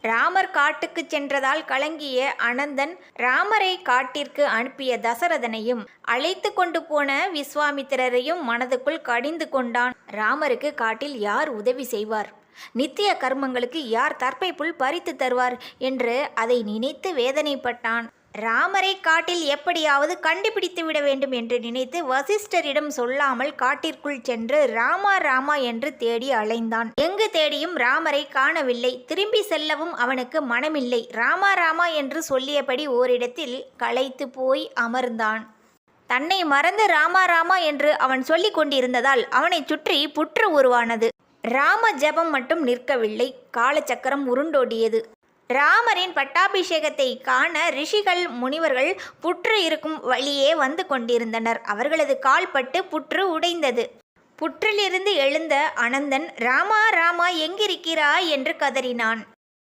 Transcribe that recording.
ராமர் காட்டுக்கு சென்றதால் கலங்கிய அனந்தன் ராமரை காட்டிற்கு அனுப்பிய தசரதனையும் அழைத்து கொண்டு போன விஸ்வாமித்திரரையும் மனதுக்குள் கடிந்து கொண்டான். ராமருக்கு காட்டில் யார் உதவி செய்வார், நித்திய கர்மங்களுக்கு யார் தர்ப்பை புல் பறித்து தருவார் என்று அதை நினைத்து வேதனைப்பட்டான். ராமரை காட்டில் எப்படியாவது கண்டுபிடித்து விட வேண்டும் என்று நினைத்து வசிஷ்டரிடம் சொல்லாமல் காட்டிற்குள் சென்று ராமா ராமா என்று தேடி அலைந்தான். எங்கு தேடியும் ராமரை காணவில்லை. திரும்பி செல்லவும் அவனுக்கு மனமில்லை. ராமா ராமா என்று சொல்லியபடி ஓரிடத்தில் களைத்து போய் அமர்ந்தான். தன்னை மறந்து ராமா ராமா என்று அவன் சொல்லிக் கொண்டிருந்ததால் அவனை சுற்றி புற்று உருவானது. ராம ஜபம் மட்டும் நிற்கவில்லை. காலச்சக்கரம் உருண்டோடியது. ராமரின் பட்டாபிஷேகத்தை காண ரிஷிகள் முனிவர்கள் புற்று இருக்கும் வழியே வந்து கொண்டிருந்தனர். அவர்களது கால்பட்டு புற்று உடைந்தது. புற்றிலிருந்து எழுந்த அனந்தன் ராமா ராமா எங்கிருக்கிறாய் என்று கதறினான்.